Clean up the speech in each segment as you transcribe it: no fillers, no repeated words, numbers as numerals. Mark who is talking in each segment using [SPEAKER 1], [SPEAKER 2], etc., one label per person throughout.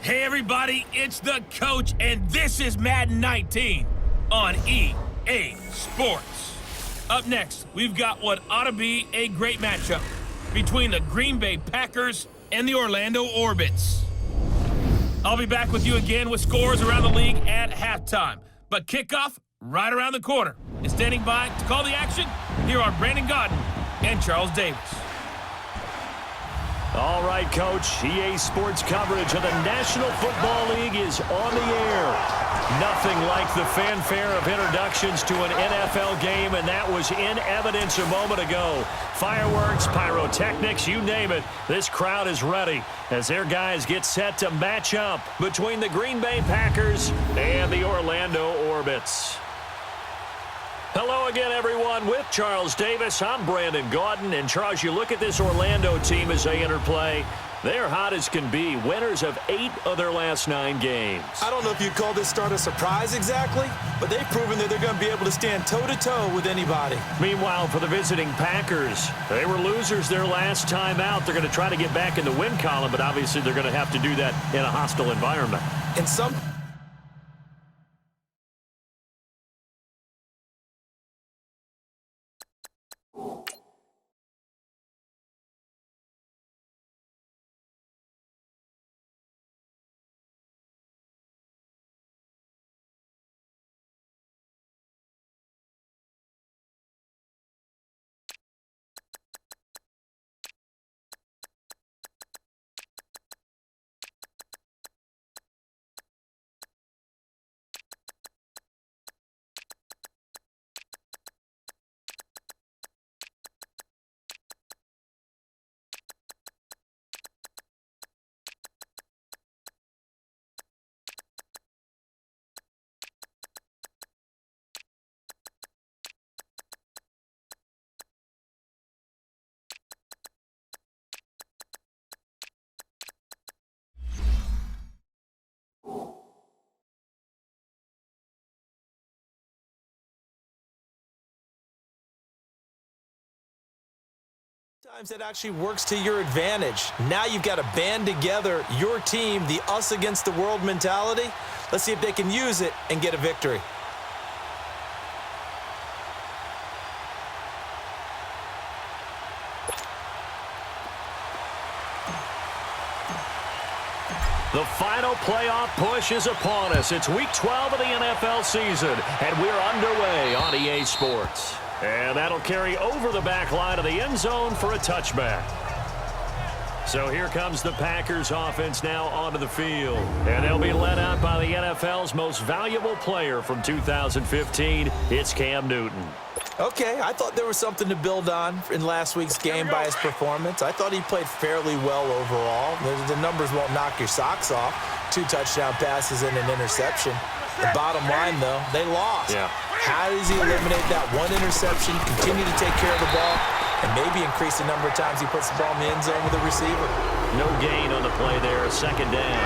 [SPEAKER 1] Hey everybody, it's the coach, and this is Madden 19 on EA Sports. Up next, we've got what ought to be a great matchup between the Green Bay Packers and the Orlando Orbits. I'll be back with you again with scores around the league at halftime, but kickoff right around the corner. And standing by to call the action, here are Brandon Gaudin and Charles Davis.
[SPEAKER 2] All right, Coach. EA Sports coverage of the National Football League is on the air. Nothing like the fanfare of introductions to an NFL game, and that was in evidence a moment ago. Fireworks, pyrotechnics, you name it. This crowd is ready as their guys get set to match up between the Green Bay Packers and the Orlando Orbits. Hello again, everyone. With Charles Davis, I'm Brandon Gaudin. And, Charles, you look at this Orlando team as they enter play. They're hot as can be, winners of 8 of their last 9 games.
[SPEAKER 3] I don't know if you'd call this start a surprise exactly, but they've proven that they're going to be able to stand toe-to-toe with anybody.
[SPEAKER 2] Meanwhile, for the visiting Packers, they were losers their last time out. They're going to try to get back in the win column, but obviously they're going to have to do that in a hostile environment.
[SPEAKER 3] In some Sometimes it actually works to your advantage. Now you've got to band together your team, the us against the world mentality. Let's see if they can use it and get a victory.
[SPEAKER 2] The final playoff push is upon us. It's Week 12 of the NFL season, and we're underway on EA Sports. And that'll carry over the back line of the end zone for a touchback. So here comes the Packers offense now onto the field. And they'll be led out by the NFL's most valuable player from 2015. It's Cam Newton.
[SPEAKER 3] Okay, I thought there was something to build on in last week's game by his performance. I thought he played fairly well overall. The numbers won't knock your socks off. 2 touchdown passes and an interception. The bottom line, though, they lost.
[SPEAKER 2] Yeah.
[SPEAKER 3] How does he eliminate that one interception, continue to take care of the ball, and maybe increase the number of times he puts the ball in the end zone with a receiver?
[SPEAKER 2] No gain on the play there, a second down.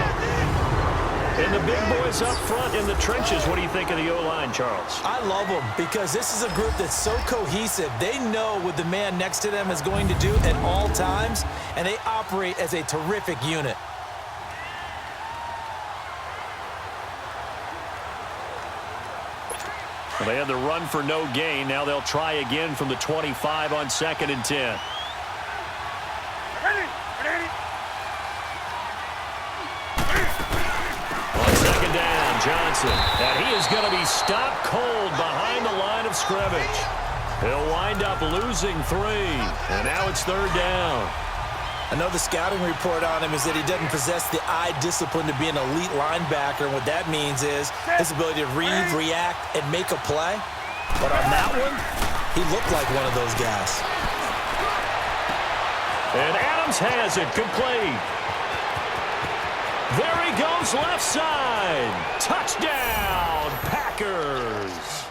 [SPEAKER 2] And the big boys up front in the trenches, what do you think of the O-line, Charles?
[SPEAKER 3] I love them because this is a group that's so cohesive. They know what the man next to them is going to do at all times, and they operate as a terrific unit.
[SPEAKER 2] Well, they had the run for no gain. Now they'll try again from the 25 on 2nd and 10. Johnson, and he is going to be stopped cold behind the line of scrimmage. He'll wind up losing 3, and now it's 3rd down.
[SPEAKER 3] I know the scouting report on him is that he doesn't possess the eye discipline to be an elite linebacker, and what that means is his ability to read, react, and make a play. But on that one, he looked like one of those guys.
[SPEAKER 2] And Adams has it, complete. There he goes, left side. Touchdown, Packers.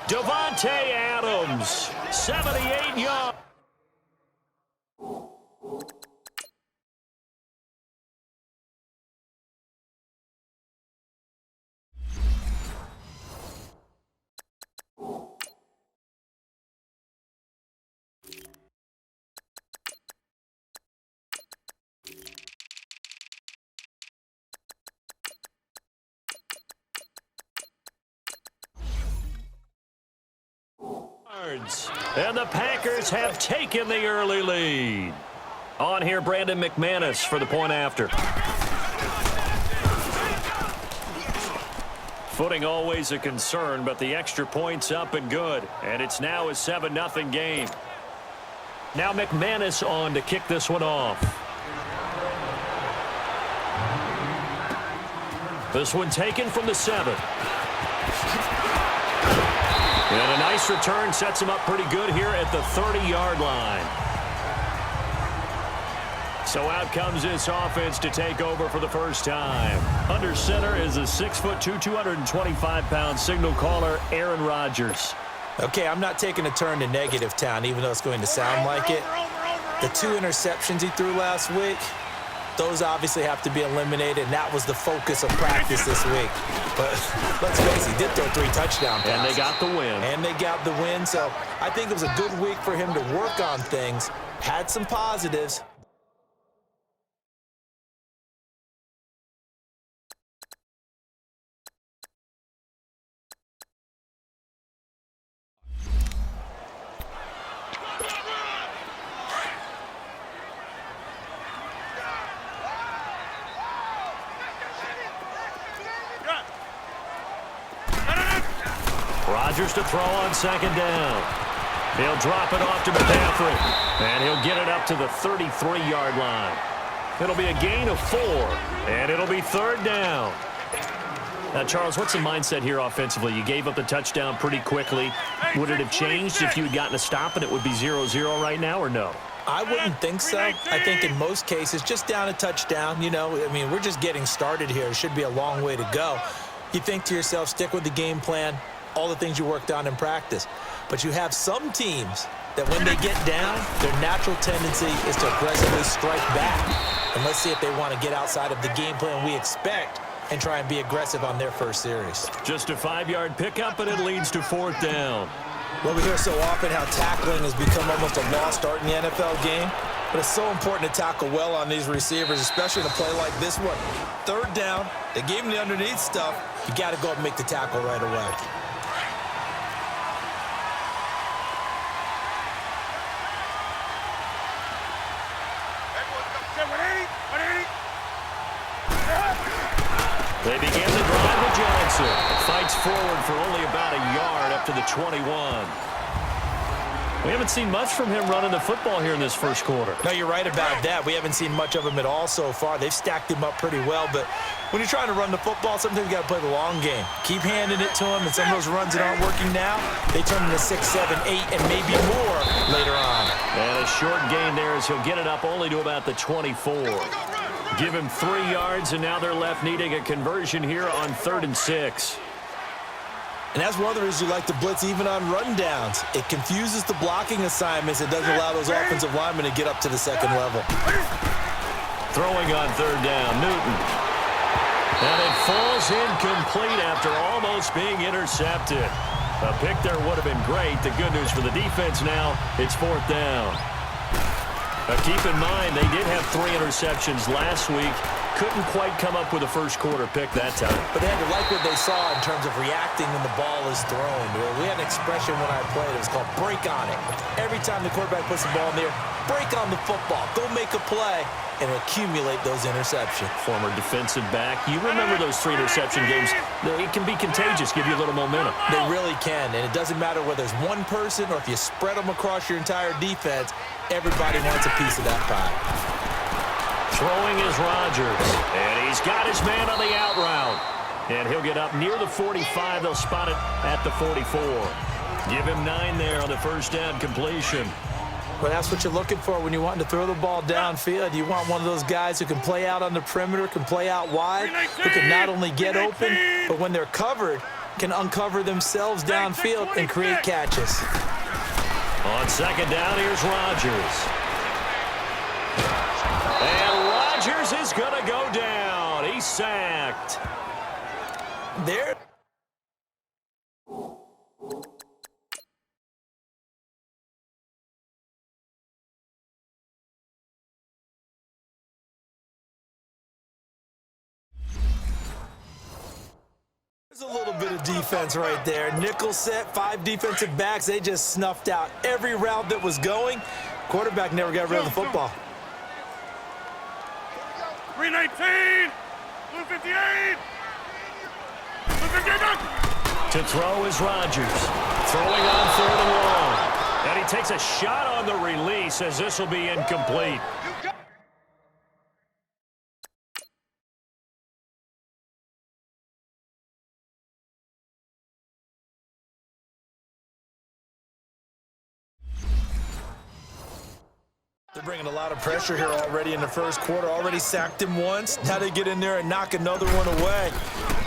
[SPEAKER 2] Davante Adams, 78 yards. And the Packers have taken the early lead. On here, Brandon McManus for the point after. Footing always a concern, but the extra point's up and good. And it's now a 7-0 game. Now McManus on to kick this one off. This one taken from the 7. And a nice return sets him up pretty good here at the 30-yard line. So out comes this offense to take over for the first time. Under center is a 6'2", 225-pound signal caller, Aaron Rodgers.
[SPEAKER 3] Okay, I'm not taking a turn to negative town, even though it's going to sound like it. The 2 interceptions he threw last week, those obviously have to be eliminated, and that was the focus of practice this week. But let's face it, he did throw 3 touchdown passes.
[SPEAKER 2] And they got the win.
[SPEAKER 3] And they got the win, so I think it was a good week for him to work on things. Had some positives.
[SPEAKER 2] Rodgers to throw on 2nd down. He'll drop it off to McCaffrey, and he'll get it up to the 33-yard line. It'll be a gain of 4, and it'll be 3rd down. Now, Charles, what's the mindset here offensively? You gave up the touchdown pretty quickly. Would it have changed if you had gotten a stop and it would be 0-0 right now, or no?
[SPEAKER 3] I wouldn't think so. I think in most cases, just down a touchdown, you know, I mean, we're just getting started here. It should be a long way to go. You think to yourself, stick with the game plan, all the things you worked on in practice. But you have some teams that when they get down, their natural tendency is to aggressively strike back. And let's see if they want to get outside of the game plan we expect and try and be aggressive on their first series.
[SPEAKER 2] Just a 5-yard pickup, and it leads to 4th down.
[SPEAKER 3] Well, we hear so often how tackling has become almost a lost art in the NFL game. But it's so important to tackle well on these receivers, especially in a play like this one. Third down, they gave him the underneath stuff. You got to go up and make the tackle right away.
[SPEAKER 2] They begin the drive with Johnson. Fights forward for only about a yard up to the 21. We haven't seen much from him running the football here in this first quarter.
[SPEAKER 3] No, you're right about that. We haven't seen much of him at all so far. They've stacked him up pretty well, but when you're trying to run the football, sometimes you got to play the long game. Keep handing it to him, and some of those runs that aren't working now, they turn into 6, 7, 8, and maybe more later on.
[SPEAKER 2] And a short gain there as he'll get it up only to about the 24. Give him 3 yards, and now they're left needing a conversion here on 3rd and 6.
[SPEAKER 3] And that's one of the reasons you like to blitz even on run downs. It confuses the blocking assignments. It doesn't allow those offensive linemen to get up to the second level.
[SPEAKER 2] Throwing on 3rd down, Newton. And it falls incomplete after almost being intercepted. A pick there would have been great. The good news for the defense now, it's 4th down. Keep in mind, they did have 3 interceptions last week. Couldn't quite come up with a first quarter pick that time.
[SPEAKER 3] But they had to like what they saw in terms of reacting when the ball is thrown. We had an expression when I played. It was called break on it. Every time the quarterback puts the ball in the air, break on the football. Go make a play and accumulate those interceptions.
[SPEAKER 2] Former defensive back. You remember those 3 interception games. It can be contagious, give you a little momentum.
[SPEAKER 3] They really can, and it doesn't matter whether it's one person or if you spread them across your entire defense. Everybody wants a piece of that pie.
[SPEAKER 2] Throwing is Rodgers, and he's got his man on the out route. And he'll get up near the 45. They'll spot it at the 44. Give him 9 there on the first down completion.
[SPEAKER 3] Well, that's what you're looking for when you want to throw the ball downfield. You want one of those guys who can play out on the perimeter, can play out wide, who can not only get open, but when they're covered, can uncover themselves downfield and create catches.
[SPEAKER 2] On 2nd down, here's Rodgers. And Rodgers is going to go down. He's sacked.
[SPEAKER 3] There. There's a little bit of defense right there. Nickel set, 5 defensive backs. They just snuffed out every route that was going. Quarterback never got rid of the football.
[SPEAKER 4] 319, 258, 258.
[SPEAKER 2] To throw is Rodgers. Throwing on 3rd and long. And he takes a shot on the release as this will be incomplete.
[SPEAKER 3] They're bringing a lot of pressure here already in the first quarter. Already sacked him once. Now they get in there and knock another one away.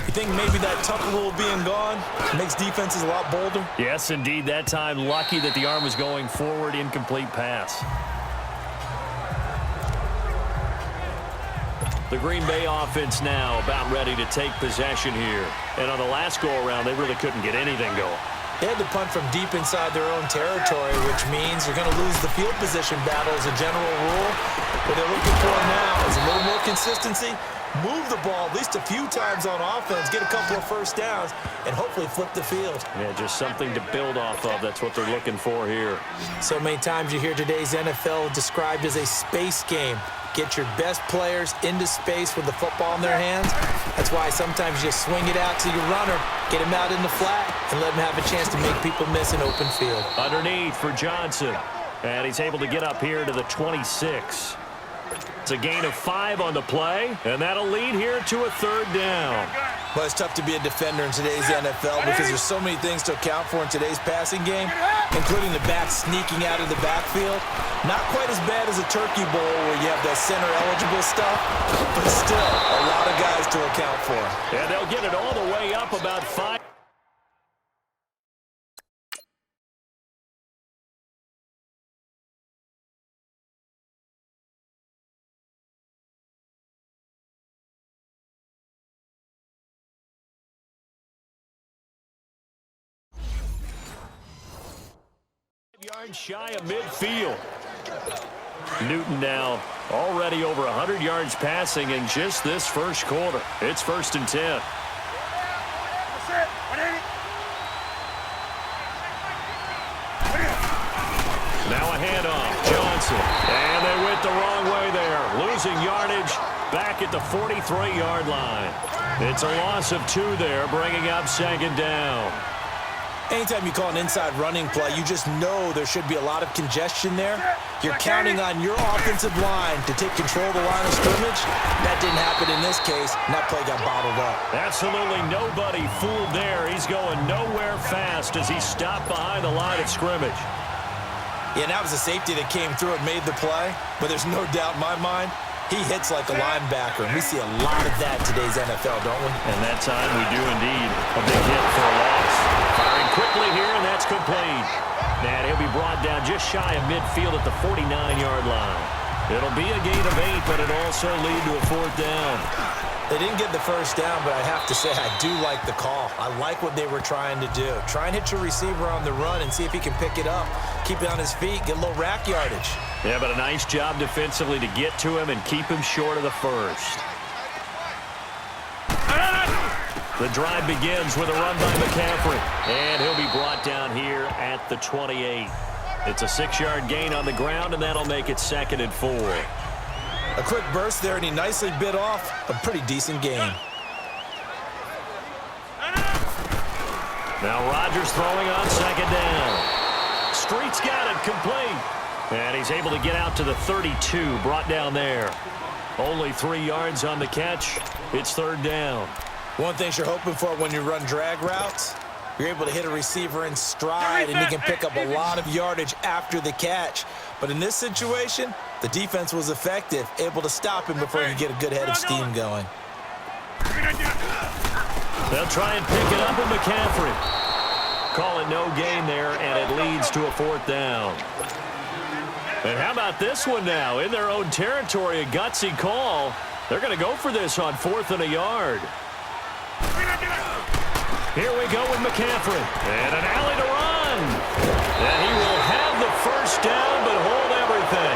[SPEAKER 3] You think maybe that tuck rule being gone makes defenses a lot bolder?
[SPEAKER 2] Yes, indeed. That time, lucky that the arm was going forward. Incomplete pass. The Green Bay offense now about ready to take possession here. And on the last go-around, they really couldn't get anything going.
[SPEAKER 3] They had to punt from deep inside their own territory, which means you're going to lose the field position battle as a general rule. What they're looking for now is a little more consistency, move the ball at least a few times on offense, get a couple of first downs, and hopefully flip the field.
[SPEAKER 2] Yeah, just something to build off of. That's what they're looking for here.
[SPEAKER 3] So many times you hear today's NFL described as a space game. Get your best players into space with the football in their hands. That's why sometimes you just swing it out to your runner, get him out in the flat, and let him have a chance to make people miss an open field.
[SPEAKER 2] Underneath for Johnson. And he's able to get up here to the 26. It's a gain of 5 on the play, and that'll lead here to a 3rd down.
[SPEAKER 3] Well, it's tough to be a defender in today's NFL because there's so many things to account for in today's passing game, including the back sneaking out of the backfield. Not quite as bad as a turkey bowl where you have the center-eligible stuff, but still a lot of guys to account for.
[SPEAKER 2] And they'll get it all the way up about 5. Yards shy of midfield. Newton now already over 100 yards passing in just this first quarter. It's 1st and 10.
[SPEAKER 4] That's it. 180.
[SPEAKER 2] Now a handoff. Johnson. And they went the wrong way there. Losing yardage back at the 43-yard line. It's a loss of 2 there, bringing up 2nd down.
[SPEAKER 3] Anytime you call an inside running play, you just know there should be a lot of congestion there. You're counting on your offensive line to take control of the line of scrimmage. That didn't happen in this case, and that play got bottled up.
[SPEAKER 2] Absolutely nobody fooled there. He's going nowhere fast as he stopped behind the line of scrimmage.
[SPEAKER 3] Yeah, and that was a safety that came through and made the play, but there's no doubt in my mind, he hits like a linebacker, and we see a lot of that in today's NFL, don't we?
[SPEAKER 2] And that time we do indeed. A big hit for a loss. Firing quickly here, and that's complete. And he'll be brought down just shy of midfield at the 49-yard line. It'll be a gain of 8, but it'll also lead to a 4th down.
[SPEAKER 3] They didn't get the first down, but I have to say I do like the call. I like what they were trying to do. Try and hit your receiver on the run and see if he can pick it up. Keep it on his feet, get a little rack yardage.
[SPEAKER 2] Yeah, but a nice job defensively to get to him and keep him short of the first. The drive begins with a run by McCaffrey. And he'll be brought down here at the 28. It's a 6-yard gain on the ground, and that'll make it 2nd and 4.
[SPEAKER 3] A quick burst there, and he nicely bit off a pretty decent gain.
[SPEAKER 2] Now Rodgers throwing on 2nd down. Street's got it complete. And he's able to get out to the 32, brought down there. Only 3 yards on the catch. It's 3rd down.
[SPEAKER 3] One thing you're hoping for when you run drag routes, you're able to hit a receiver in stride, and he can pick up a lot of yardage after the catch. But in this situation, the defense was effective, able to stop him before you get a good head of steam going.
[SPEAKER 2] They'll try and pick it up with McCaffrey. Call it no gain there, and it leads to a 4th down. And how about this one now? In their own territory, a gutsy call. They're going to go for this on 4th and a yard. Here we go with McCaffrey. And an alley to run. And he will have the first down, but hold everything.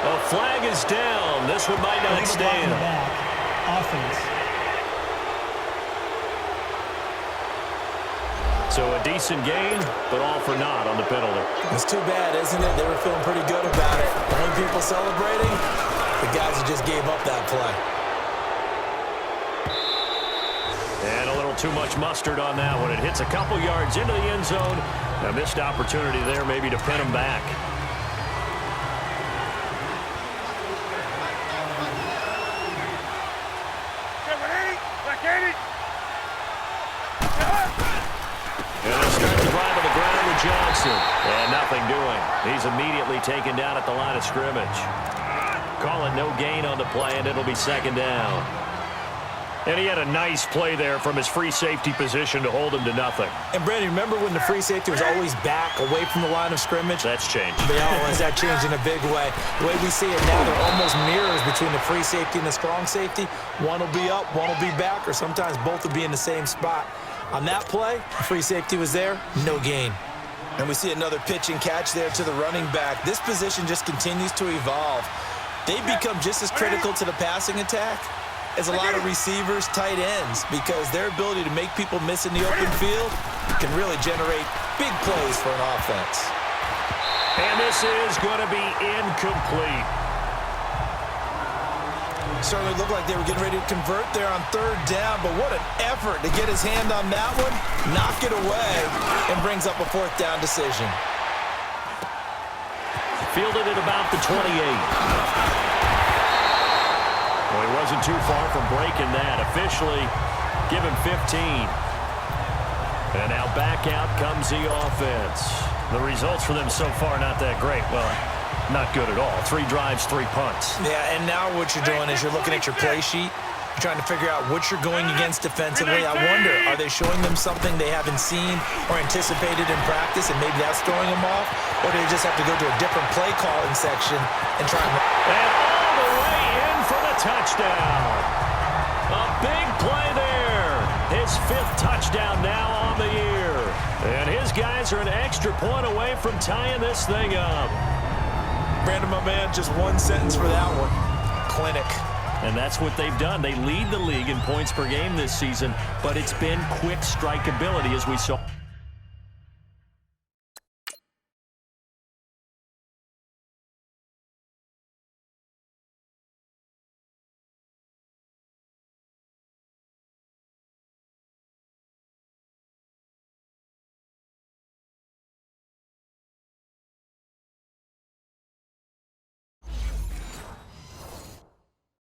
[SPEAKER 2] A flag is down. This one might not stand.
[SPEAKER 5] Offense.
[SPEAKER 2] So a decent gain, but all for naught on the penalty.
[SPEAKER 3] It's too bad, isn't it? They were feeling pretty good about it. Only people celebrating, the guys who just gave up that play.
[SPEAKER 2] And a little too much mustard on that one. It hits a couple yards into the end zone. A missed opportunity there maybe to pin him back. And they'll start the drive on the ground with Johnson. And nothing doing. He's immediately taken down at the line of scrimmage. Call it no gain on the play, and it'll be 2nd down. And he had a nice play there from his free safety position to hold him to nothing.
[SPEAKER 3] And, Brandon, remember when the free safety was always back away from the line of scrimmage?
[SPEAKER 2] That's changed.
[SPEAKER 3] Yeah, has that changed in a big way? The way we see it now, they're almost mirrors between the free safety and the strong safety. One will be up, one will be back, or sometimes both will be in the same spot. On that play, the free safety was there, no gain. And we see another pitch and catch there to the running back. This position just continues to evolve. They become just as critical to the passing attack as a lot of receivers, tight ends, because their ability to make people miss in the open field can really generate big plays for an offense.
[SPEAKER 2] And this is going to be incomplete.
[SPEAKER 3] Certainly looked like they were getting ready to convert there on 3rd down, but what an effort to get his hand on that one, knock it away, and brings up a 4th down decision.
[SPEAKER 2] Fielded at about the 28. Well, he wasn't too far from breaking that. Officially, give him 15. And now back out comes the offense. The results for them so far not that great. Well, not good at all. 3 drives, 3 punts.
[SPEAKER 3] Yeah, and now what you're doing is you're looking at your play sheet. You're trying to figure out what you're going against defensively. I wonder, are they showing them something they haven't seen or anticipated in practice, and maybe that's throwing them off? Or do they just have to go to a different play calling section and try and...
[SPEAKER 2] And all the way in for the touchdown. A big play there. His 5th touchdown now on the year. And his guys Eagles are an extra point away from tying this thing up.
[SPEAKER 3] Brandon, my man, just one sentence for that one. Clinic.
[SPEAKER 2] And that's what they've done. They lead the league in points per game this season, but it's been quick strike ability as we saw.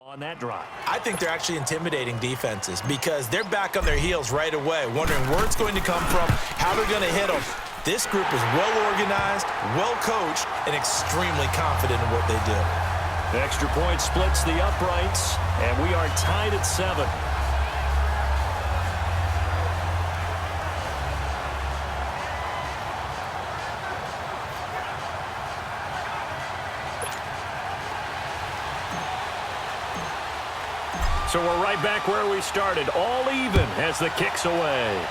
[SPEAKER 2] On that drive.
[SPEAKER 3] I think they're actually intimidating defenses because they're back on their heels right away, wondering where it's going to come from, how they're going to hit them. This group is well-organized, well-coached, and extremely confident in what they do.
[SPEAKER 2] The extra point splits the uprights, and we are tied at 7. So we're right back where we started, all even as the kick's away.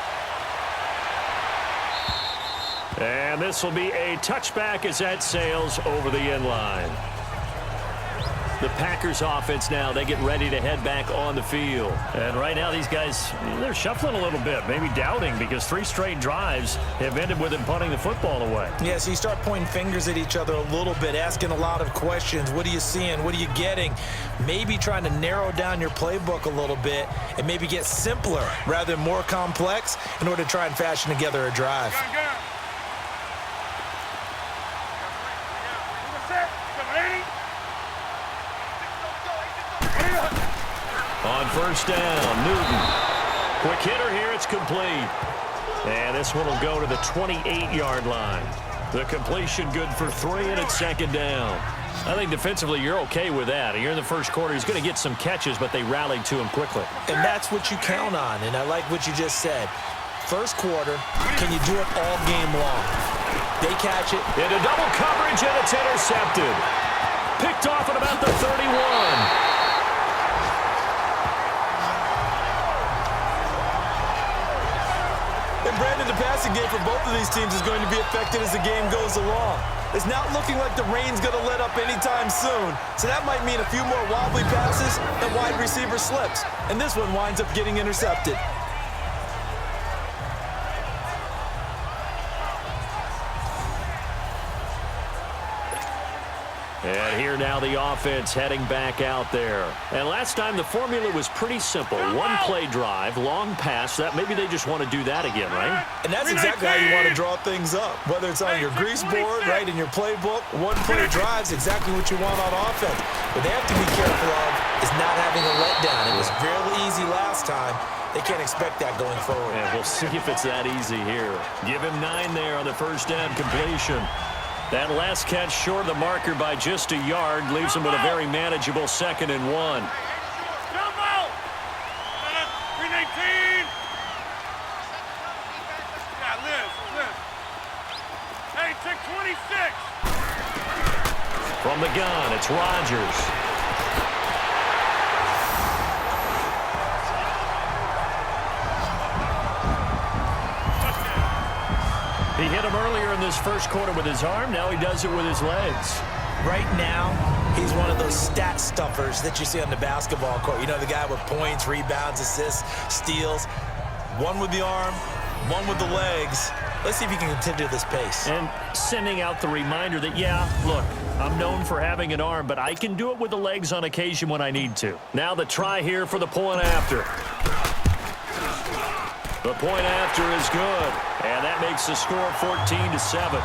[SPEAKER 2] And this will be a touchback as that sails over the end line. The Packers offense now, they get ready to head back on the field. And right now these guys, they're shuffling a little bit, maybe doubting because 3 straight drives have ended with them punting the football away.
[SPEAKER 3] Yeah, so you start pointing fingers at each other a little bit, asking a lot of questions. What are you seeing? What are you getting? Maybe trying to narrow down your playbook a little bit and maybe get simpler rather than more complex in order to try and fashion together a drive.
[SPEAKER 2] On first down, Newton. Quick hitter here, it's complete. And this one will go to the 28-yard line. The completion good for 3, and it's second down. I think defensively you're okay with that. You're in the first quarter. He's going to get some catches, but they rallied to him quickly.
[SPEAKER 3] And that's what you count on, and I like what you just said. First quarter, can you do it all game long? They catch it.
[SPEAKER 2] Into double coverage, and it's intercepted. Picked off at about the 31.
[SPEAKER 3] And Brandon, the passing game for both of these teams is going to be affected as the game goes along. It's not looking like the rain's going to let up anytime soon. So that might mean a few more wobbly passes and wide receiver slips. And this one winds up getting intercepted.
[SPEAKER 2] And here now the offense heading back out there. And last time the formula was pretty simple. One play drive, long pass. That maybe they just want to do that again, right?
[SPEAKER 3] And that's exactly how you want to draw things up. Whether it's on your grease board, right, in your playbook, one play drive's exactly what you want on offense. What they have to be careful of is not having a letdown. It was fairly easy last time. They can't expect that going forward.
[SPEAKER 2] And we'll see if it's that easy here. Give him 9 there on the first down completion. That last catch short of the marker by just a yard leaves him with a very manageable 2nd and 1.
[SPEAKER 4] Jump out! 319! Yeah, Liz. Hey, take 26!
[SPEAKER 2] From the gun, it's Rodgers. He hit him earlier in this first quarter with his arm. Now he does it with his legs.
[SPEAKER 3] Right now, he's one of those stat stuffers that you see on the basketball court. You know, the guy with points, rebounds, assists, steals. One with the arm, one with the legs. Let's see if he can continue this pace.
[SPEAKER 2] And sending out the reminder that, yeah, look, I'm known for having an arm, but I can do it with the legs on occasion when I need to. Now the try here for the point after. The point after is good, and that makes the score 14-7.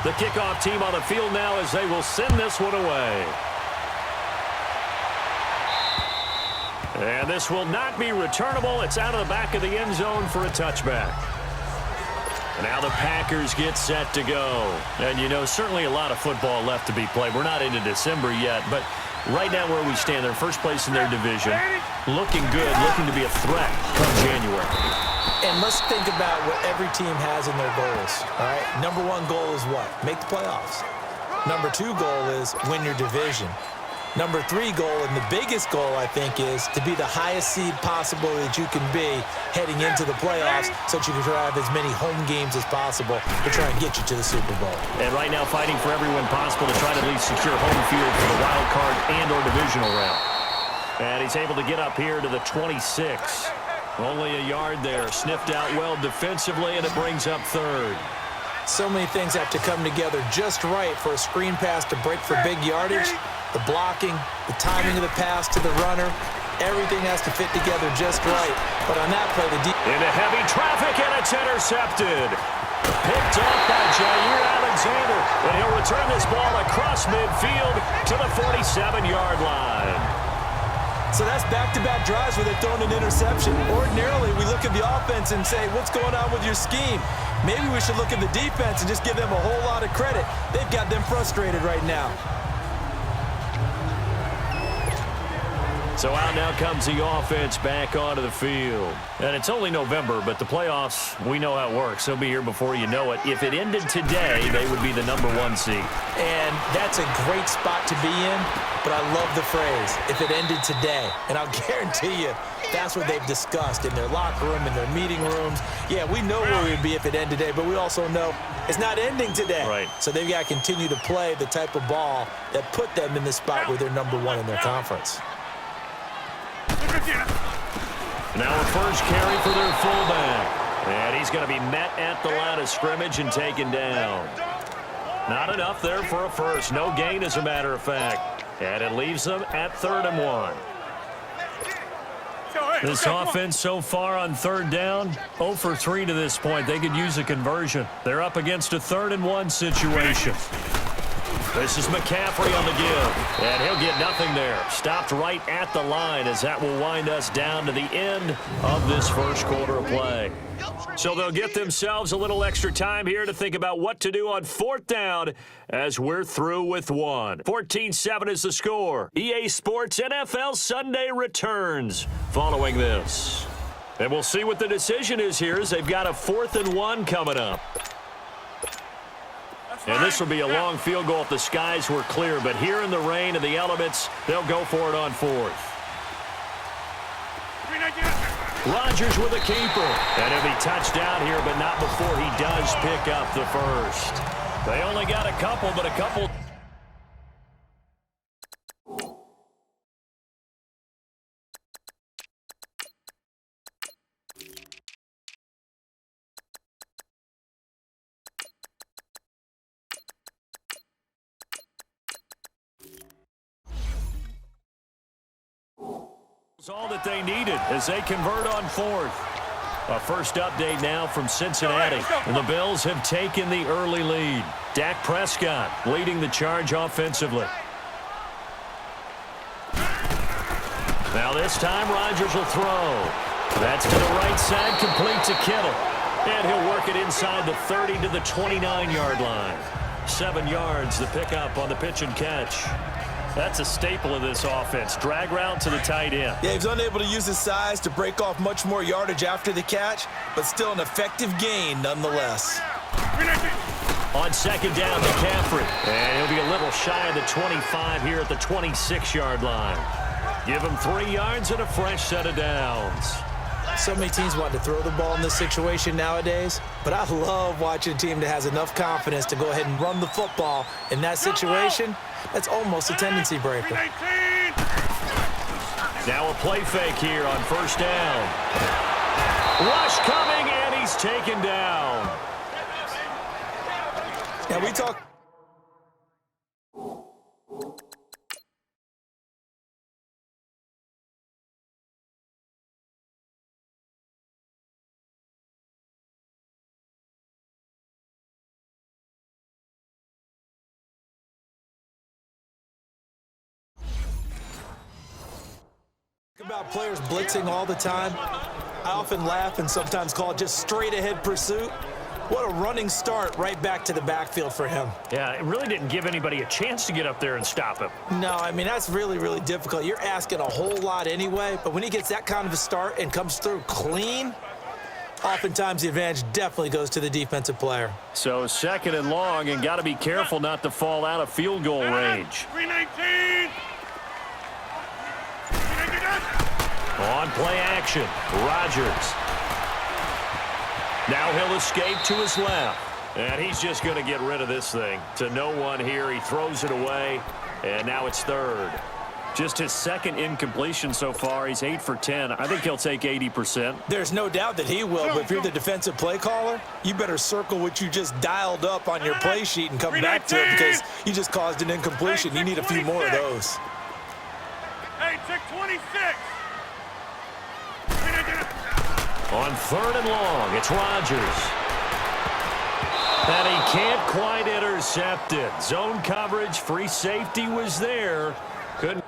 [SPEAKER 2] The kickoff team on the field now as they will send this one away. And this will not be returnable. It's out of the back of the end zone for a touchback. Now the Packers get set to go. And, you know, certainly a lot of football left to be played. We're not into December yet, but right now where we stand, they're first place in their division. Looking good, looking to be a threat come January.
[SPEAKER 3] And let's think about what every team has in their goals, all right? Number 1 goal is what? Make the playoffs. Number 2 goal is win your division. Number 3 goal, and the biggest goal, I think, is to be the highest seed possible that you can be heading into the playoffs so that you can have as many home games as possible to try and get you to the Super Bowl.
[SPEAKER 2] And right now fighting for every win possible to try to at least secure home field for the wild card and or divisional round. And he's able to get up here to the 26. Only a yard there. Sniffed out well defensively, and it brings up third.
[SPEAKER 3] So many things have to come together just right for a screen pass to break for big yardage. The blocking, the timing of the pass to the runner, everything has to fit together just right. But on that play,
[SPEAKER 2] into heavy traffic, and it's intercepted. Picked off by Jair Alexander, and he'll return this ball across midfield to the 47-yard line.
[SPEAKER 3] So that's back-to-back drives where they're throwing an interception. Ordinarily, we look at the offense and say, what's going on with your scheme? Maybe we should look at the defense and just give them a whole lot of credit. They've got them frustrated right now.
[SPEAKER 2] So out now comes the offense back onto the field. And it's only November, but the playoffs, we know how it works. They'll be here before you know it. If it ended today, they would be the number 1 seed.
[SPEAKER 3] And that's a great spot to be in, but I love the phrase, if it ended today. And I'll guarantee you, that's what they've discussed in their locker room, in their meeting rooms. Yeah, we know where we'd be if it ended today, but we also know it's not ending today.
[SPEAKER 2] Right.
[SPEAKER 3] So they've got to continue to play the type of ball that put them in the spot where they're number 1 in their conference.
[SPEAKER 2] Now a first carry for their fullback. And he's going to be met at the line of scrimmage and taken down. Not enough there for a first. No gain, as a matter of fact. And it leaves them at 3rd and 1. This offense so far on 3rd down, 0 for 3 to this point. They could use a conversion. They're up against a 3rd and 1 situation. This is McCaffrey on the give, and he'll get nothing there. Stopped right at the line as that will wind us down to the end of this first quarter of play. So they'll get themselves a little extra time here to think about what to do on 4th down as we're through with 1. 14-7 is the score. EA Sports NFL Sunday returns following this. And we'll see what the decision is here as they've got a 4th and 1 coming up. And this will be a long field goal if the skies were clear. But here in the rain and the elements, they'll go for it on 4th. Rodgers with a keeper. And he'll be touched down here, but not before he does pick up the first. They only got a couple, but a couple. All that they needed as they convert on 4th. A first update now from Cincinnati. And the Bills have taken the early lead. Dak Prescott leading the charge offensively. Now this time Rodgers will throw. That's to the right side, complete to Kittle. And he'll work it inside the 30 to the 29-yard line. 7 yards, the pickup on the pitch and catch. That's a staple of this offense. Drag route to the tight end.
[SPEAKER 3] Yeah, he's unable to use his size to break off much more yardage after the catch, but still an effective gain nonetheless.
[SPEAKER 2] On 2nd down, McCaffrey. And he'll be a little shy of the 25 here at the 26-yard line. Give him 3 yards and a fresh set of downs.
[SPEAKER 3] So many teams want to throw the ball in this situation nowadays, but I love watching a team that has enough confidence to go ahead and run the football in that situation. That's almost a tendency breaker.
[SPEAKER 2] Now a play fake here on 1st down. Rush coming, and he's taken down.
[SPEAKER 3] Now we talk. About players blitzing all the time. I often laugh and sometimes call it just straight ahead pursuit. What a running start right back to the backfield for him.
[SPEAKER 2] Yeah, it really didn't give anybody a chance to get up there and stop him.
[SPEAKER 3] No, I mean, that's really, really difficult. You're asking a whole lot anyway, but when he gets that kind of a start and comes through clean, oftentimes the advantage definitely goes to the defensive player.
[SPEAKER 2] So 2nd and long, and got to be careful not to fall out of field goal range.
[SPEAKER 4] 319.
[SPEAKER 2] On play action, Rodgers. Now he'll escape to his left. And he's just going to get rid of this thing. To no one here. He throws it away. And now it's third. Just his second incompletion so far. He's 8 for 10. I think he'll take 80%.
[SPEAKER 3] There's no doubt that he will, but if you're the defensive play caller, you better circle what you just dialed up on your play sheet and come back to it because you just caused an incompletion. You need a few more of those.
[SPEAKER 4] Hey, check 26.
[SPEAKER 2] On third and long, it's Rodgers. And he can't quite intercept it. Zone coverage, free safety was there. Couldn't.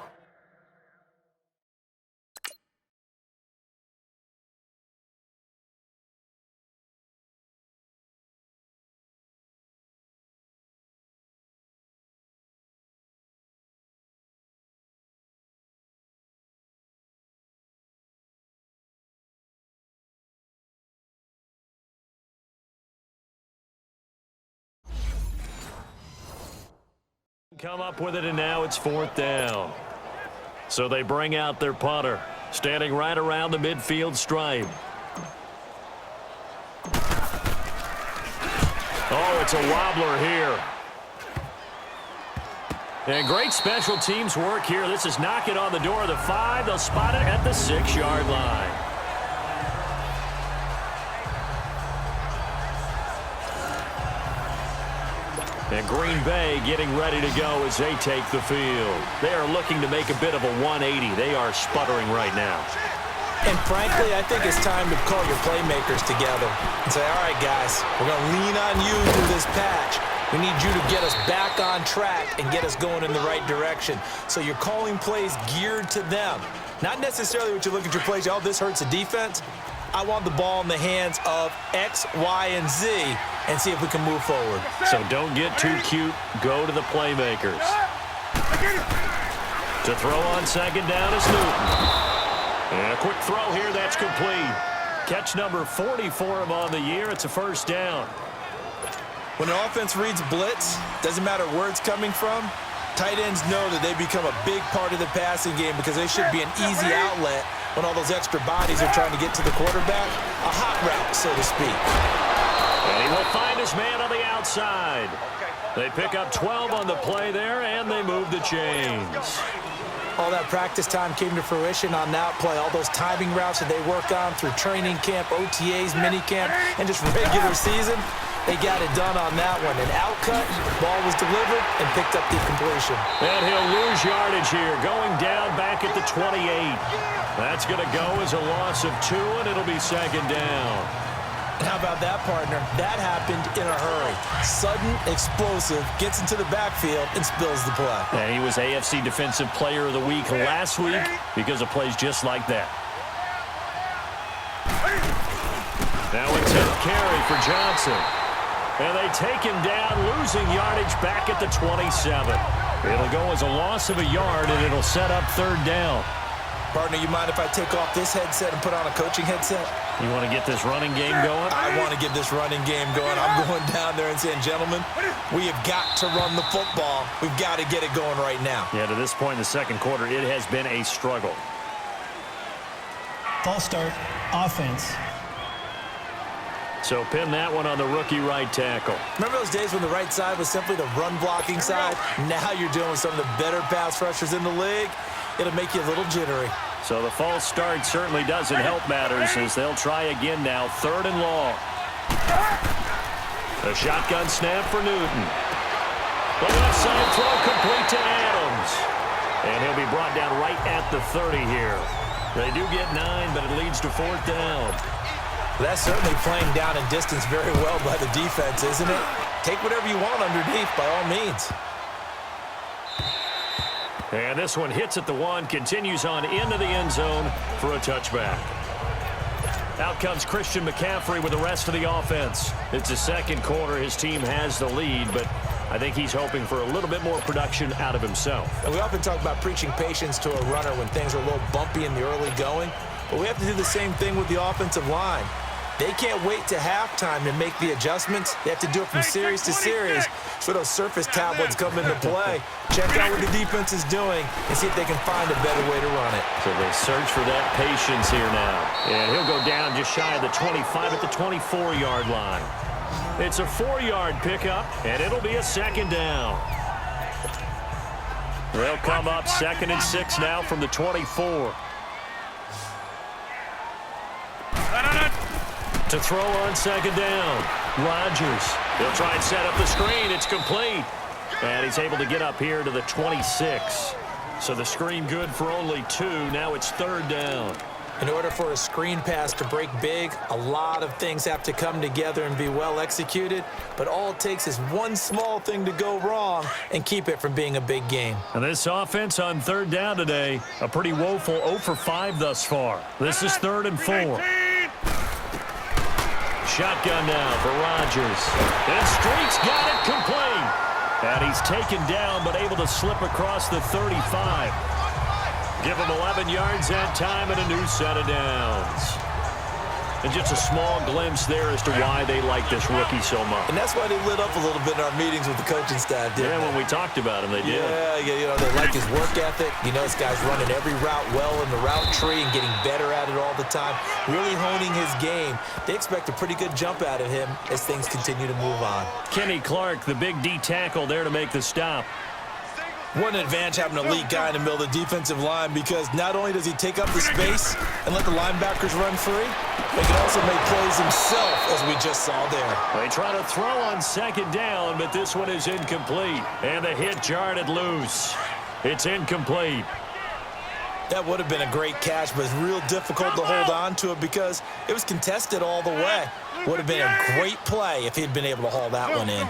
[SPEAKER 2] Come up with it, and now it's fourth down. So they bring out their punter, standing right around the midfield stripe. Oh, it's a wobbler here. And great special teams work here. This is knocking on the door of the 5. They'll spot it at the 6-yard line. And Green Bay getting ready to go as they take the field. They are looking to make a bit of a 180. They are sputtering right now.
[SPEAKER 3] And frankly, I think it's time to call your playmakers together and say, all right, guys, we're going to lean on you through this patch. We need you to get us back on track and get us going in the right direction. So you're calling plays geared to them. Not necessarily what you look at your plays, oh, this hurts the defense. I want the ball in the hands of X, Y, and Z and see if we can move forward.
[SPEAKER 2] So don't get too cute. Go to the playmakers. To throw on second down is Newton. And a quick throw here. That's complete. Catch number 40 for him on the year. It's a first down.
[SPEAKER 3] When an offense reads blitz, doesn't matter where it's coming from, tight ends know that they become a big part of the passing game because they should be an easy outlet when all those extra bodies are trying to get to the quarterback. A hot route, so to speak.
[SPEAKER 2] And he will find his man on the outside. They pick up 12 on the play there, and they move the chains.
[SPEAKER 3] All that practice time came to fruition on that play. All those timing routes that they work on through training camp, OTAs, minicamp, and just regular season, they got it done on that one. An outcut, ball was delivered, and picked up the completion.
[SPEAKER 2] And he'll lose yardage here, going down back at the 28. That's going to go as a loss of 2, and it'll be second down.
[SPEAKER 3] And how about that, partner? That happened in a hurry. Sudden, explosive, gets into the backfield, and spills the play.
[SPEAKER 2] And he was AFC Defensive Player of the Week last week because of plays just like that. Now it's a carry for Johnson. And they take him down, losing yardage back at the 27. It'll go as a loss of a yard, and it'll set up third down.
[SPEAKER 3] Partner, you mind if I take off this headset and put on a coaching headset?
[SPEAKER 2] You want to get this running game going?
[SPEAKER 3] I want to get this running game going. I'm going down there and saying, gentlemen, we have got to run the football. We've got to get it going right now.
[SPEAKER 2] Yeah, to this point in the second quarter, it has been a struggle.
[SPEAKER 5] False start, offense.
[SPEAKER 2] So pin that one on the rookie right tackle.
[SPEAKER 3] Remember those days when the right side was simply the run-blocking side? Now you're dealing with some of the better pass rushers in the league. It'll make you a little jittery.
[SPEAKER 2] So the false start certainly doesn't help matters as they'll try again now, third and long. A shotgun snap for Newton. The left side throw complete to Adams. And he'll be brought down right at the 30 here. They do get 9, but it leads to fourth down.
[SPEAKER 3] That's certainly playing down in distance very well by the defense, isn't it? Take whatever you want underneath by all means.
[SPEAKER 2] And this one hits at the 1, continues on into the end zone for a touchback. Out comes Christian McCaffrey with the rest of the offense. It's the second quarter. His team has the lead, but I think he's hoping for a little bit more production out of himself.
[SPEAKER 3] And we often talk about preaching patience to a runner when things are a little bumpy in the early going, but we have to do the same thing with the offensive line. They can't wait to halftime to make the adjustments. They have to do it from series to series. So those surface tablets come into play. Check out what the defense is doing and see if they can find a better way to run it.
[SPEAKER 2] So they search for that patience here now. And he'll go down just shy of the 25 at the 24-yard line. It's a 4-yard pickup, and it'll be a second down. They'll come up 2nd and 6 now from the 24. To throw on second down, Rodgers. He'll try and set up the screen. It's complete. And he's able to get up here to the 26. So the screen good for only 2. Now it's 3rd down.
[SPEAKER 3] In order for a screen pass to break big, a lot of things have to come together and be well executed. But all it takes is one small thing to go wrong and keep it from being a big game.
[SPEAKER 2] And this offense on 3rd down today, a pretty woeful 0 for 5 thus far. This is 3rd and 4. Shotgun now for Rodgers. And Street's got it complete. And he's taken down but able to slip across the 35. Give him 11 yards that time and a new set of downs. And just a small glimpse there as to why they like this rookie so much.
[SPEAKER 3] And that's why they lit up a little bit in our meetings with the coaching staff, didn't they?
[SPEAKER 2] When we talked about him, they did.
[SPEAKER 3] Yeah, you know, they like his work ethic. You know, this guy's running every route well in the route tree and getting better at it all the time, really honing his game. They expect a pretty good jump out of him as things continue to move on.
[SPEAKER 2] Kenny Clark, the big D tackle there to make the stop.
[SPEAKER 3] What an advantage having a lead guy in the middle of the defensive line, because not only does he take up the space and let the linebackers run free, but he can also make plays himself, as we just saw there.
[SPEAKER 2] They try to throw on second down, but this one is incomplete. And the hit jarred it loose. It's incomplete.
[SPEAKER 3] That would have been a great catch, but it's real difficult to hold on to it because it was contested all the way. Would have been a great play if he'd been able to haul that one in.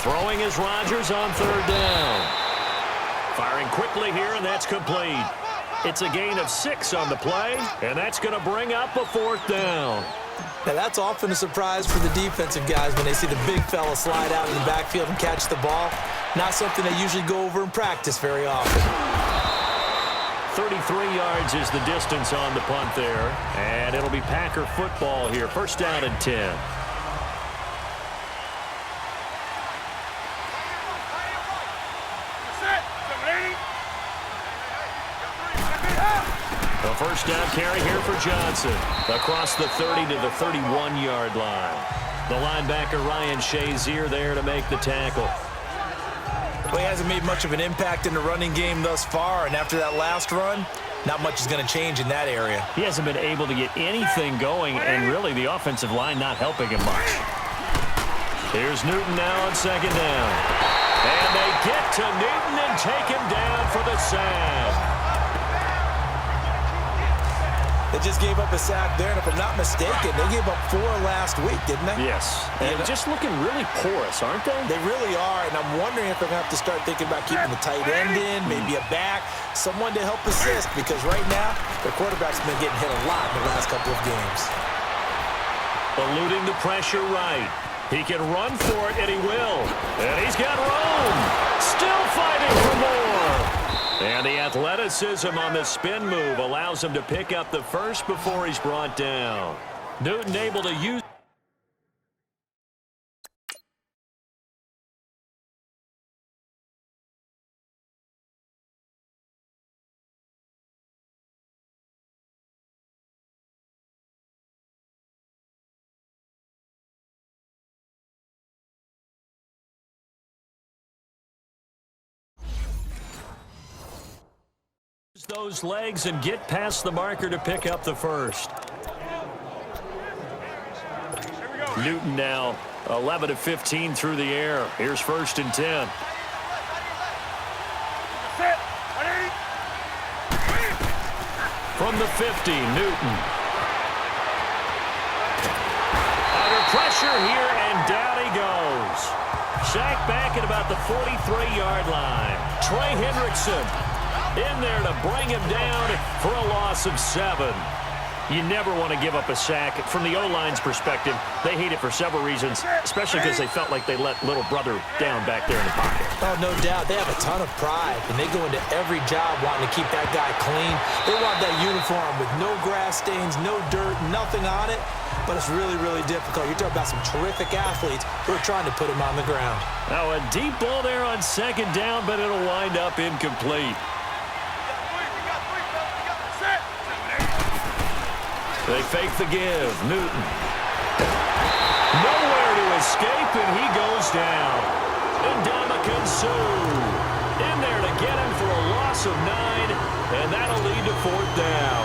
[SPEAKER 2] Throwing is Rodgers on 3rd down. Firing quickly here, and that's complete. It's a gain of 6 on the play, and that's going to bring up a 4th down.
[SPEAKER 3] Now, that's often a surprise for the defensive guys when they see the big fella slide out in the backfield and catch the ball. Not something they usually go over in practice very often.
[SPEAKER 2] 33 yards is the distance on the punt there, and it'll be Packer football here. 1st down and 10. A 1st down carry here for Johnson. Across the 30 to the 31-yard line. The linebacker Ryan Shazier there to make the tackle.
[SPEAKER 3] Well, he hasn't made much of an impact in the running game thus far, and after that last run, not much is going to change in that area.
[SPEAKER 2] He hasn't been able to get anything going, and really the offensive line not helping him much. Here's Newton now on 2nd down. And they get to Newton and take him down for the sack.
[SPEAKER 3] They just gave up a sack there, and if I'm not mistaken, they gave up 4 last week, didn't they?
[SPEAKER 2] Yes. And just looking really porous, aren't they?
[SPEAKER 3] They really are, and I'm wondering if they're going to have to start thinking about keeping the tight end in, maybe a back, someone to help assist, because right now, their quarterback's been getting hit a lot in the last couple of games.
[SPEAKER 2] Eluding the pressure right. He can run for it, and he will. And he's got room. Still fighting for more. And the athleticism on the spin move allows him to pick up the first before he's brought down. Newton able to use. Those legs and get past the marker to pick up the first. Newton now 11 of 15 through the air. Here's 1st and 10. From the 50, Newton. Under pressure here, and down he goes. Sacked back at about the 43-yard line. Trey Hendrickson in there to bring him down for a loss of 7. You never want to give up a sack. From the O-line's perspective, they hate it for several reasons, especially because they felt like they let little brother down back there in the pocket.
[SPEAKER 3] Oh, no doubt. They have a ton of pride, and they go into every job wanting to keep that guy clean. They want that uniform with no grass stains, no dirt, nothing on it. But it's really, really difficult. You're talking about some terrific athletes who are trying to put him on the ground.
[SPEAKER 2] Now a deep ball there on second down, but it'll wind up incomplete. They fake the give. Newton. Nowhere to escape, and he goes down. Ndamukong Suh in there to get him for a loss of 9, and that'll lead to 4th down.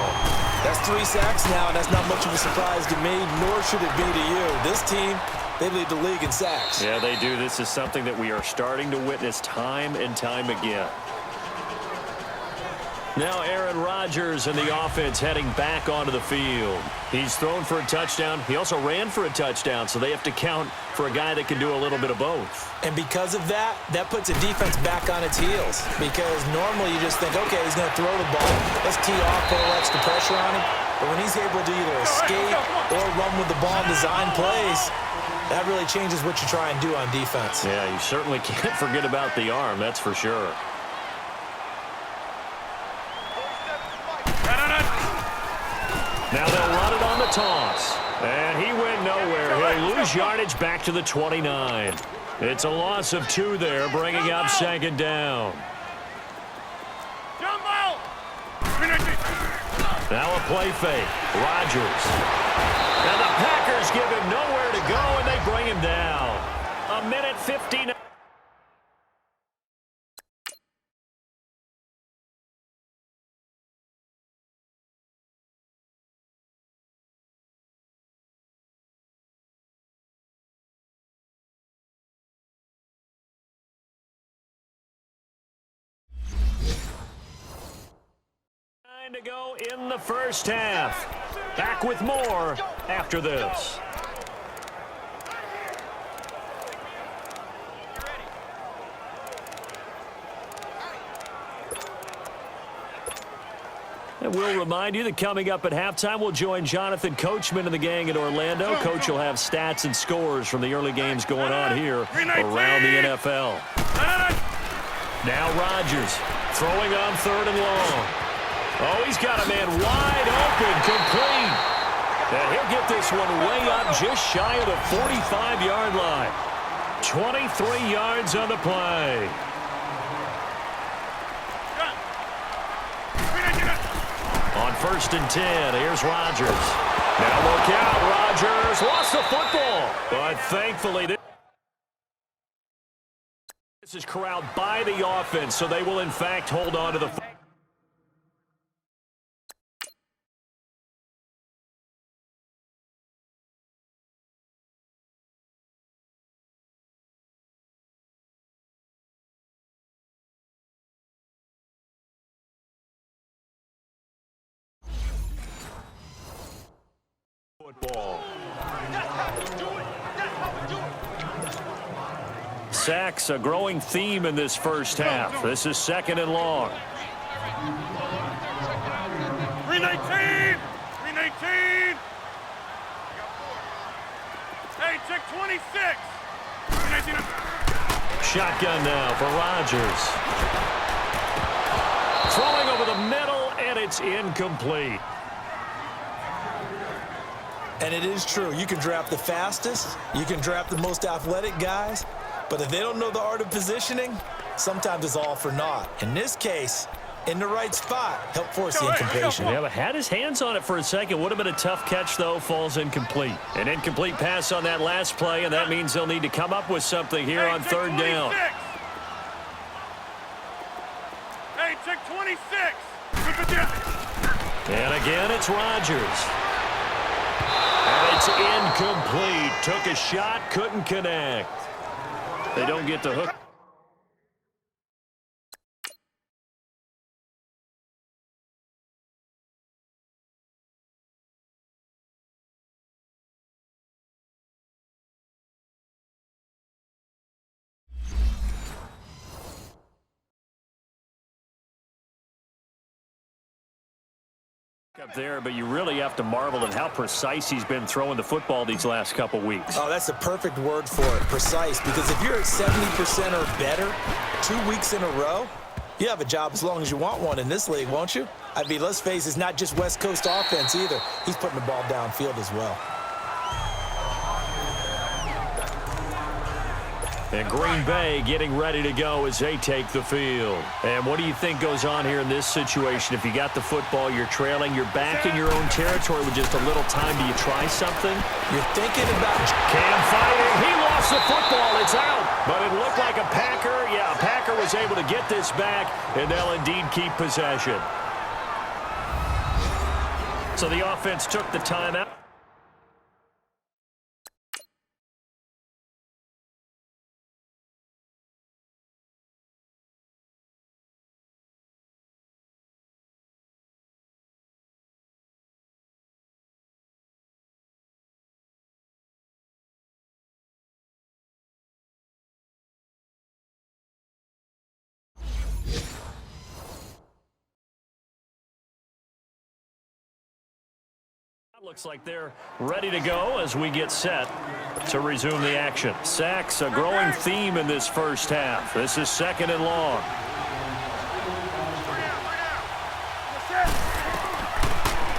[SPEAKER 3] That's 3 sacks now, and that's not much of a surprise to me, nor should it be to you. This team, they lead the league in sacks.
[SPEAKER 2] Yeah, they do. This is something that we are starting to witness time and time again. Now Aaron Rodgers and the offense heading back onto the field. He's thrown for a touchdown. He also ran for a touchdown, so they have to count for a guy that can do a little bit of both.
[SPEAKER 3] And because of that, that puts a defense back on its heels. Because normally you just think, okay, he's going to throw the ball. Let's tee off, put a little extra pressure on him. But when he's able to either escape or run with the ball and design plays, that really changes what you try and do on defense.
[SPEAKER 2] Yeah, you certainly can't forget about the arm, that's for sure. Now they'll run it on the toss. And he went nowhere. He'll lose yardage back to the 29. It's a loss of 2 there, bringing up second down. Now a play fake. Rodgers. Now the Packers give him nowhere to go, and they bring him down. 1:59. To go in the first half. Back with more after this. And we'll remind you that coming up at halftime, we'll join Jonathan Coachman and the gang in Orlando. Coach will have stats and scores from the early games going on here around the NFL. Now Rodgers throwing on 3rd and long. Oh, he's got a man wide open, complete. And he'll get this one way up just shy of the 45-yard line. 23 yards on the play. On 1st and 10, here's Rodgers. Now look out, Rodgers lost the football. But thankfully, this is corralled by the offense, so they will in fact hold on to the football. Football. Sacks, a growing theme in this first half. This is 2nd and long.
[SPEAKER 4] 319! 319! Hey, check 26! 319.
[SPEAKER 2] Shotgun now for Rodgers. Throwing over the middle, and it's incomplete.
[SPEAKER 3] And it is true. You can draft the fastest. You can draft the most athletic guys. But if they don't know the art of positioning, sometimes it's all for naught. In this case, in the right spot, help force the incompletion.
[SPEAKER 2] Yeah, but had his hands on it for a second. Would have been a tough catch, though. Falls incomplete. An incomplete pass on that last play, and that means they'll need to come up with something here on 3rd down.
[SPEAKER 4] Hey, check 26!
[SPEAKER 2] And again, it's Rodgers. And it's incomplete. Took a shot, couldn't connect. They don't get the hook. Up there, but you really have to marvel at how precise he's been throwing the football these last couple weeks.
[SPEAKER 3] Oh, that's the perfect word for it, precise, because if you're at 70% or better 2 weeks in a row, you have a job as long as you want one in this league, won't you? I mean, let's face it, it's not just West Coast offense either. He's putting the ball downfield as well.
[SPEAKER 2] And Green Bay getting ready to go as they take the field. And what do you think goes on here in this situation? If you got the football, you're trailing, you're back in your own territory with just a little time. Do you try something?
[SPEAKER 3] You're thinking about...
[SPEAKER 2] Cam fighting. He lost the football. It's out. But it looked like a Packer. Yeah, a Packer was able to get this back, and they'll indeed keep possession. So the offense took the timeout. Looks like they're ready to go as we get set to resume the action. Sacks, a growing theme in this first half. This is 2nd and long.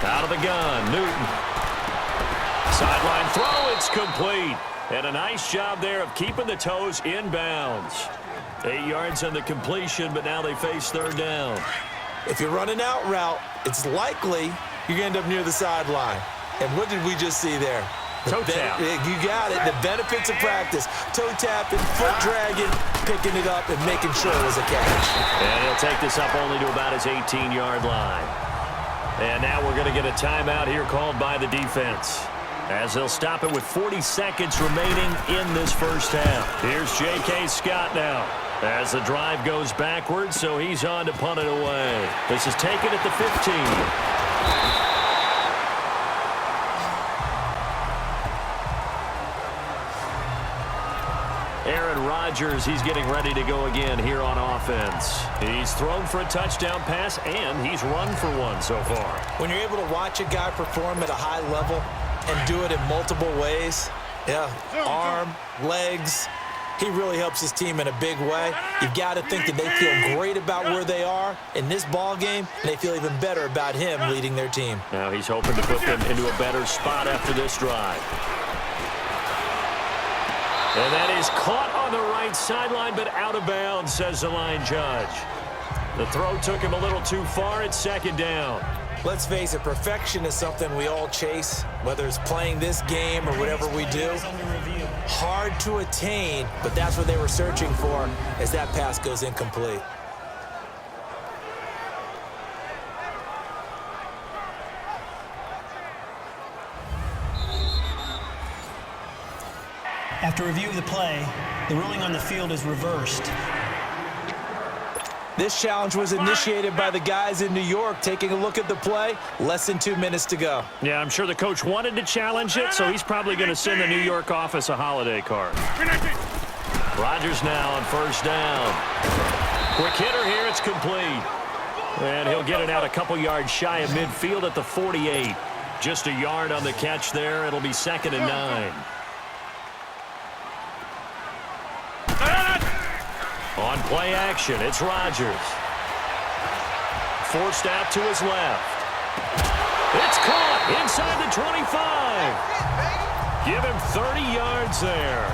[SPEAKER 2] Out of the gun, Newton. Sideline throw, it's complete. And a nice job there of keeping the toes in bounds. 8 yards on the completion, but now they face 3rd down.
[SPEAKER 3] If you're running out route, it's likely you're going to end up near the sideline. And what did we just see there?
[SPEAKER 2] Toe tap.
[SPEAKER 3] You got it. The benefits of practice. Toe tapping, foot dragging, picking it up, and making sure it was a catch.
[SPEAKER 2] And he'll take this up only to about his 18-yard line. And now we're going to get a timeout here called by the defense, as they'll stop it with 40 seconds remaining in this first half. Here's J.K. Scott now, as the drive goes backwards, so he's on to punt it away. This is taken at the 15. Aaron Rodgers, he's getting ready to go again here on offense. He's thrown for a touchdown pass, and he's run for one so far.
[SPEAKER 3] When you're able to watch a guy perform at a high level and do it in multiple ways, arm, legs, he really helps his team in a big way. You've got to think that they feel great about where they are in this ball game, and they feel even better about him leading their team.
[SPEAKER 2] Now he's hoping to put them into a better spot after this drive. And that is caught on the right sideline, but out of bounds, says the line judge. The throw took him a little too far. It's 2nd down.
[SPEAKER 3] Let's face it, perfection is something we all chase, whether it's playing this game or whatever we do. Hard to attain, but that's what they were searching for as that pass goes incomplete.
[SPEAKER 5] After review of the play, the ruling on the field is reversed.
[SPEAKER 3] This challenge was initiated by the guys in New York. Taking a look at the play, less than 2 minutes to go.
[SPEAKER 2] Yeah, I'm sure the coach wanted to challenge it, so he's probably going to send the New York office a holiday card. Rodgers now on 1st down. Quick hitter here, it's complete. And he'll get it out a couple yards shy of midfield at the 48. Just a yard on the catch there. It'll be 2nd and 9. On play action, it's Rodgers. Forced out to his left. It's caught inside the 25. Give him 30 yards there.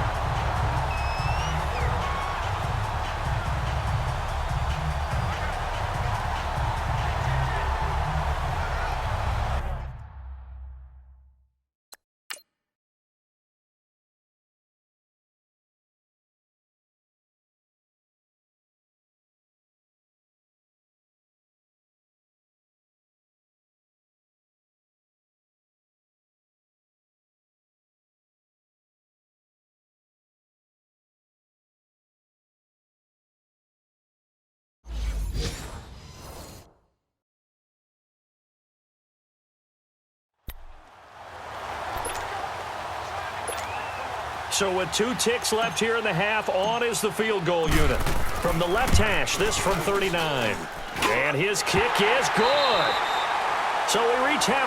[SPEAKER 2] So with 2 ticks left here in the half, on is the field goal unit. From the left hash, this from 39. And his kick is good. So we reach halftime.